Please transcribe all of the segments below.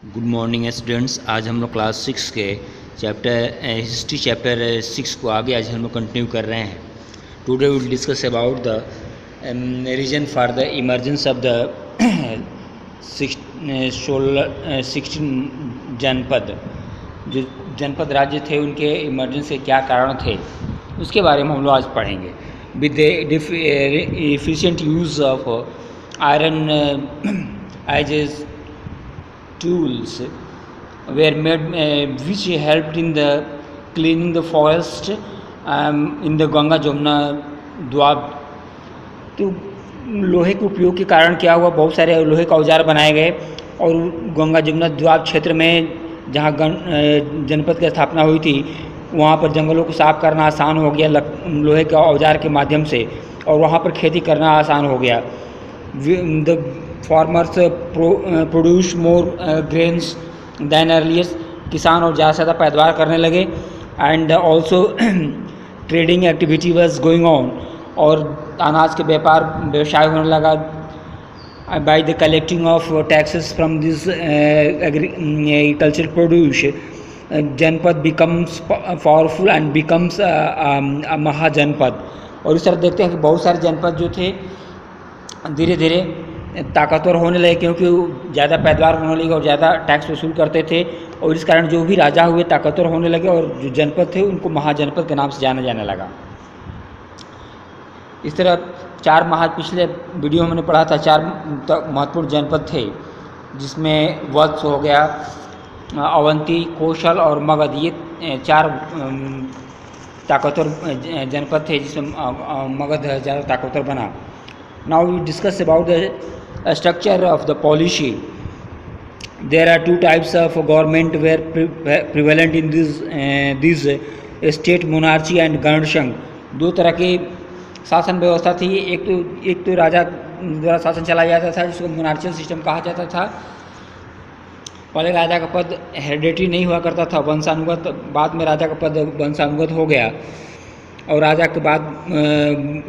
Good morning students. आज हम लोग क्लास 6 के हिस्ट्री चैप्टर 6 को आगे आज हम लोग कंटिन्यू कर रहे हैं। Today we will discuss about the reason for the emergence of the 16 जनपद। जो जनपद राज्य थे उनके इमर्जेंस के क्या कारण थे उसके बारे में हम लोग आज पढ़ेंगे। With the efficient use of iron age tools were made which helped in the cleaning the forest in the Ganga Jamuna doab. तो लोहे के उपयोग के कारण क्या हुआ, बहुत सारे लोहे का औजार बनाए गए और गंगा जमुना द्वाब क्षेत्र में जहाँ जनपद की स्थापना हुई थी वहाँ पर जंगलों को साफ करना आसान हो गया लोहे के औजार के माध्यम से, और वहाँ पर खेती करना आसान हो गया। The farmers produce more grains than earlier, किसान और ज़्यादा से ज़्यादा पैदावार करने लगे। And also trading activity was going on, और अनाज के व्यवसाय होने लगा। By the collecting of taxes from this agriculture produce janapada becomes powerful and becomes a mahajanapada. और इस तरह देखते हैं कि बहुत सारे जनपद जो थे धीरे धीरे ताकतवर होने लगे, क्योंकि ज़्यादा पैदावार होने लगी और ज़्यादा टैक्स वसूल करते थे, और इस कारण जो भी राजा हुए ताकतवर होने लगे और जो जनपद थे उनको महाजनपद के नाम से जाना जाने लगा। इस तरह पिछले वीडियो में मैंने पढ़ा था 4 महत्वपूर्ण जनपद थे, जिसमें वत्स हो गया, अवंती, कौशल और मगध। ये 4 ताकतवर जनपद थे, जिसमें मगध ज़्यादा ताकतवर बना। Now we discuss about the structure of the policy. There are 2 types of government were prevalent in this state monarchy and गणसंघ। 2 तरह की शासन व्यवस्था थी। एक तो राजा द्वारा शासन चलाया जाता था, जिसको मोनार्चियल सिस्टम कहा जाता था। पहले राजा का पद हेरिडेटरी नहीं हुआ करता था, वंशानुगत। बाद में राजा का पद वंशानुगत हो गया, और राजा के बाद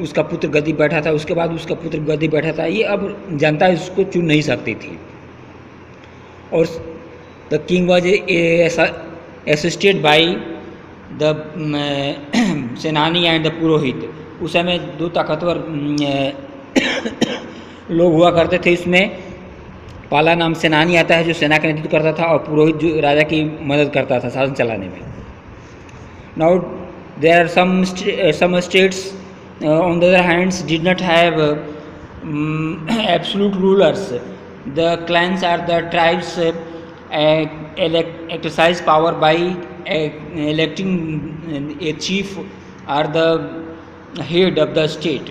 उसका पुत्र गद्दी बैठा था, उसके बाद उसका पुत्र गद्दी बैठा था। ये अब जनता इसको चुन नहीं सकती थी। और the king was assisted by the सेनानी एंड द पुरोहित। उस समय 2 ताकतवर लोग हुआ करते थे। इसमें पहला नाम सेनानी आता है, जो सेना का नेतृत्व करता था, और पुरोहित जो राजा की मदद करता था शासन चलाने में। Now there are some states on the other hands did not have absolute rulers. The clans or the tribes exercise power by electing a chief or the head of the state.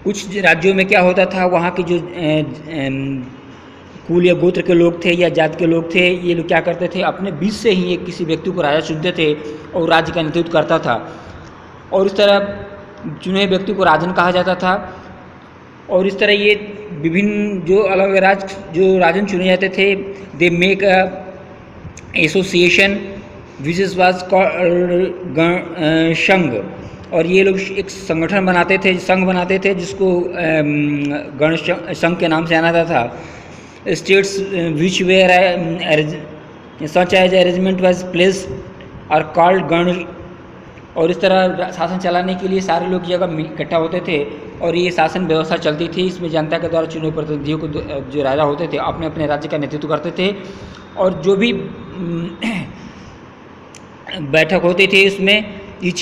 कुछ राज्यों में क्या होता था, वहाँ के जो कुल या गोत्र के लोग थे या जात के लोग थे, ये लोग क्या करते थे, अपने बीच से ही एक किसी व्यक्ति को राजा चुनते थे और राज्य का नेतृत्व करता था। और इस तरह चुने व्यक्ति को राजन कहा जाता था। और इस तरह ये विभिन्न जो अलग जो राजन चुने जाते थे, they make a association which was called संघ। और ये लोग एक संगठन बनाते थे, संघ बनाते थे, जिसको गण संघ के नाम से जाना जाता था। States which were such as arrangement was placed are called गण। और इस तरह शासन चलाने के लिए सारे लोग जगह इकट्ठा होते थे, और ये शासन व्यवस्था चलती थी। इसमें जनता के द्वारा चुने प्रतिनिधियों को जो राजा होते थे अपने अपने राज्य का नेतृत्व करते थे, और जो भी बैठक होती थी इसमें each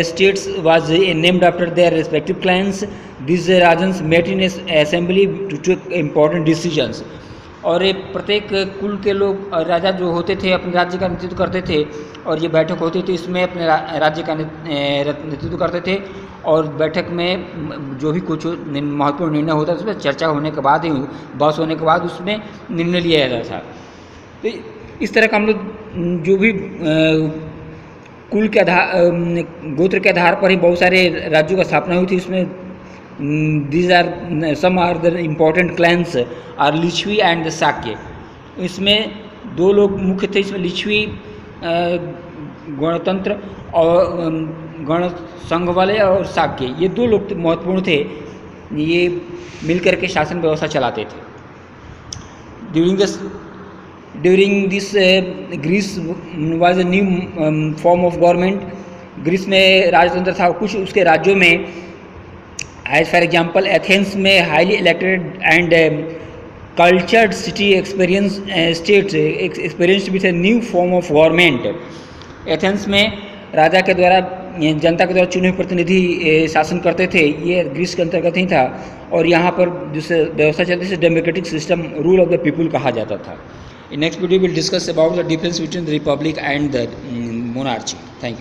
states was named after their respective clans. These rajans met in assembly to take important decisions. और ये प्रत्येक कुल के लोग राजा जो होते थे अपने राज्य का नेतृत्व करते थे, और ये बैठक होती थी, इसमें अपने राज्य का नेतृत्व करते थे। और बैठक में जो भी कुछ महत्वपूर्ण निर्णय होता था उसमें चर्चा होने के बाद ही, बहस होने के बाद उसमें निर्णय लिया जाता था। तो इस तरह का हम लोग जो भी कुल के गोत्र के आधार पर ही बहुत सारे राज्यों का स्थापना हुई थी। इसमें these are some are the important clans are Licchavi and the Shakya. इसमें 2 लोग मुख्य थे। इसमें लिच्छवी गणतंत्र और गण संघ वाले, और शाक्य ये 2 लोग महत्वपूर्ण थे। ये मिलकर के शासन व्यवस्था चलाते थे। During the during this Greece was a new form of government. Greece में राजतंत्र था। कुछ उसके राज्यों में एज फॉर एग्जांपल एथेंस में highly elected and cultured city experience states experienced with a new form of government. Athens में राजा के द्वारा जनता के द्वारा चुने हुए प्रतिनिधि शासन करते थे, ये ग्रीस के अंतर्गत ही था। और यहाँ पर जिससे व्यवस्था चलती है democratic system, rule of the people कहा जाता था। In next video will discuss about the difference between the Republic and the monarchy. Thank you.